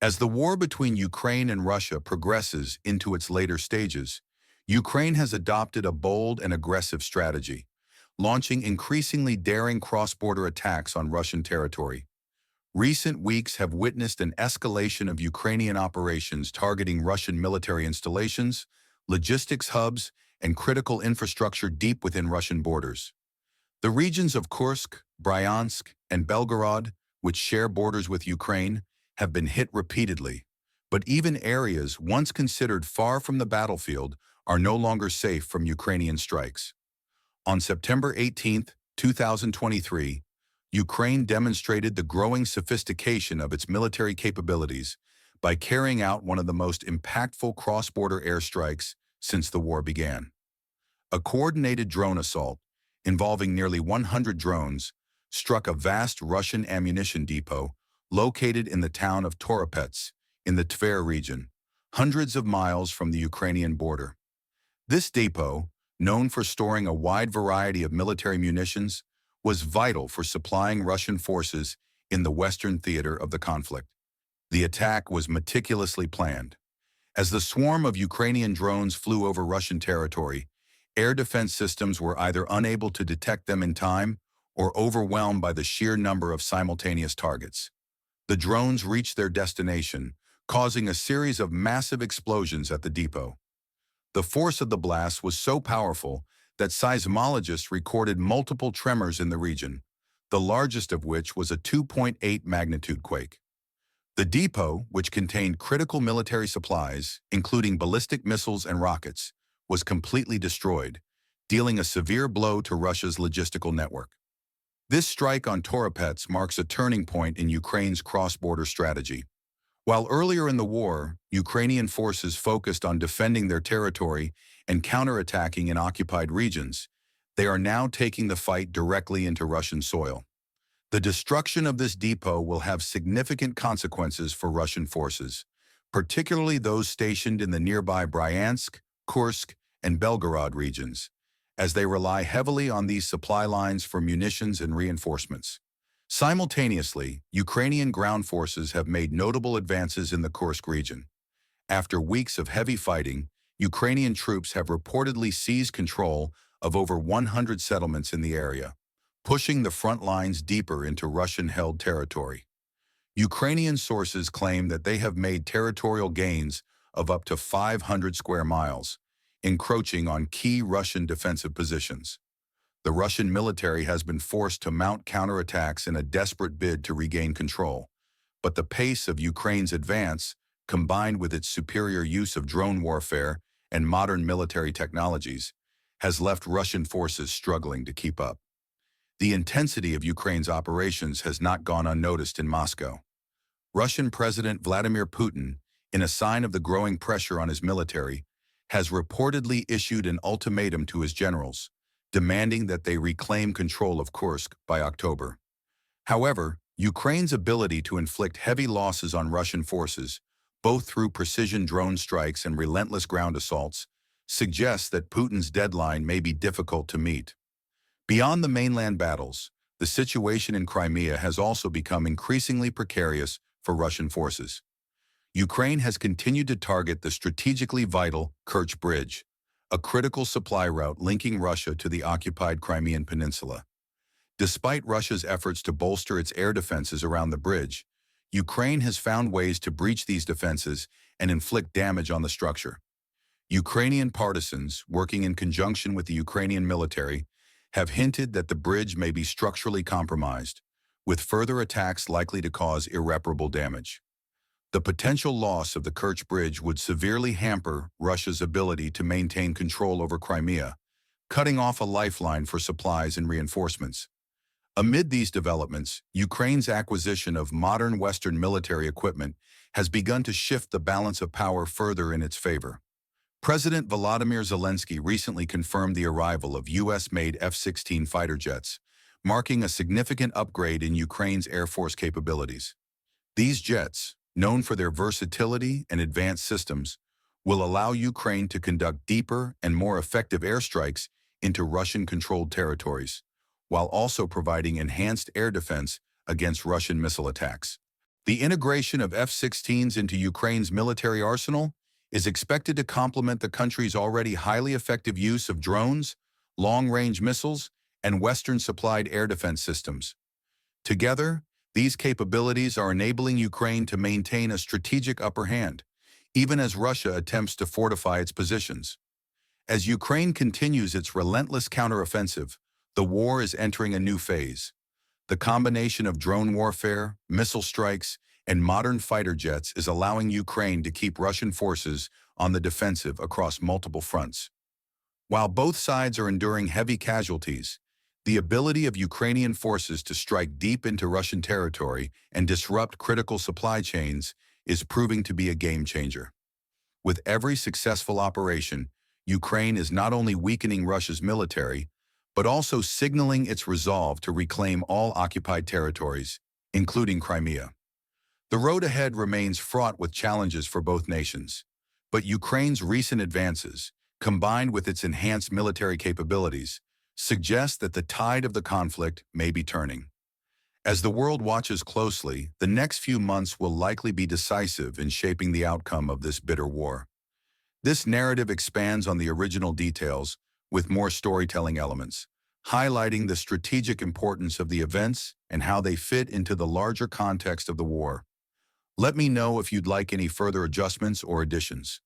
As the war between Ukraine and Russia progresses into its later stages, Ukraine has adopted a bold and aggressive strategy, launching increasingly daring cross-border attacks on Russian territory. Recent weeks have witnessed an escalation of Ukrainian operations targeting Russian military installations, logistics hubs, and critical infrastructure deep within Russian borders. The regions of Kursk, Bryansk, and Belgorod, which share borders with Ukraine, have been hit repeatedly. But even areas once considered far from the battlefield are no longer safe from Ukrainian strikes. On September 18, 2023, Ukraine demonstrated the growing sophistication of its military capabilities by carrying out one of the most impactful cross-border airstrikes since the war began. A coordinated drone assault, involving nearly 100 drones, struck a vast Russian ammunition depot located in the town of Toropets in the Tver region, hundreds of miles from the Ukrainian border. This depot, known for storing a wide variety of military munitions, was vital for supplying Russian forces in the western theater of the conflict. The attack was meticulously planned. As the swarm of Ukrainian drones flew over Russian territory, air defense systems were either unable to detect them in time or overwhelmed by the sheer number of simultaneous targets. The drones reached their destination, causing a series of massive explosions at the depot. The force of the blast was so powerful that seismologists recorded multiple tremors in the region, the largest of which was a 2.8 magnitude quake. The depot, which contained critical military supplies, including ballistic missiles and rockets, was completely destroyed, dealing a severe blow to Russia's logistical network. This strike on Toropets marks a turning point in Ukraine's cross-border strategy. While earlier in the war, Ukrainian forces focused on defending their territory and counterattacking in occupied regions, they are now taking the fight directly into Russian soil. The destruction of this depot will have significant consequences for Russian forces, particularly those stationed in the nearby Bryansk, Kursk, and Belgorod regions, as they rely heavily on these supply lines for munitions and reinforcements. Simultaneously, Ukrainian ground forces have made notable advances in the Kursk region. After weeks of heavy fighting, Ukrainian troops have reportedly seized control of over 100 settlements in the area, pushing the front lines deeper into Russian-held territory. Ukrainian sources claim that they have made territorial gains of up to 500 square miles, encroaching on key Russian defensive positions. The Russian military has been forced to mount counterattacks in a desperate bid to regain control, but the pace of Ukraine's advance, combined with its superior use of drone warfare and modern military technologies, has left Russian forces struggling to keep up. The intensity of Ukraine's operations has not gone unnoticed in Moscow. Russian President Vladimir Putin, in a sign of the growing pressure on his military, has reportedly issued an ultimatum to his generals, demanding that they reclaim control of Kursk by October. However, Ukraine's ability to inflict heavy losses on Russian forces, both through precision drone strikes and relentless ground assaults, suggests that Putin's deadline may be difficult to meet. Beyond the mainland battles, the situation in Crimea has also become increasingly precarious for Russian forces. Ukraine has continued to target the strategically vital Kerch Bridge, a critical supply route linking Russia to the occupied Crimean Peninsula. Despite Russia's efforts to bolster its air defenses around the bridge, Ukraine has found ways to breach these defenses and inflict damage on the structure. Ukrainian partisans, working in conjunction with the Ukrainian military, have hinted that the bridge may be structurally compromised, with further attacks likely to cause irreparable damage. The potential loss of the Kerch Bridge would severely hamper Russia's ability to maintain control over Crimea, cutting off a lifeline for supplies and reinforcements. Amid these developments, Ukraine's acquisition of modern Western military equipment has begun to shift the balance of power further in its favor. President Volodymyr Zelensky recently confirmed the arrival of U.S.-made F-16 fighter jets, marking a significant upgrade in Ukraine's Air Force capabilities. These jets, known for their versatility and advanced systems, will allow Ukraine to conduct deeper and more effective airstrikes into Russian-controlled territories, while also providing enhanced air defense against Russian missile attacks. The integration of F-16s into Ukraine's military arsenal is expected to complement the country's already highly effective use of drones, long-range missiles, and Western-supplied air defense systems. Together, these capabilities are enabling Ukraine to maintain a strategic upper hand, even as Russia attempts to fortify its positions. As Ukraine continues its relentless counteroffensive, the war is entering a new phase. The combination of drone warfare, missile strikes, and modern fighter jets is allowing Ukraine to keep Russian forces on the defensive across multiple fronts. While both sides are enduring heavy casualties, the ability of Ukrainian forces to strike deep into Russian territory and disrupt critical supply chains is proving to be a game-changer. With every successful operation, Ukraine is not only weakening Russia's military, but also signaling its resolve to reclaim all occupied territories, including Crimea. The road ahead remains fraught with challenges for both nations, but Ukraine's recent advances, combined with its enhanced military capabilities, suggest that the tide of the conflict may be turning. As the world watches closely, the next few months will likely be decisive in shaping the outcome of this bitter war. This narrative expands on the original details with more storytelling elements, highlighting the strategic importance of the events and how they fit into the larger context of the war. Let me know if you'd like any further adjustments or additions.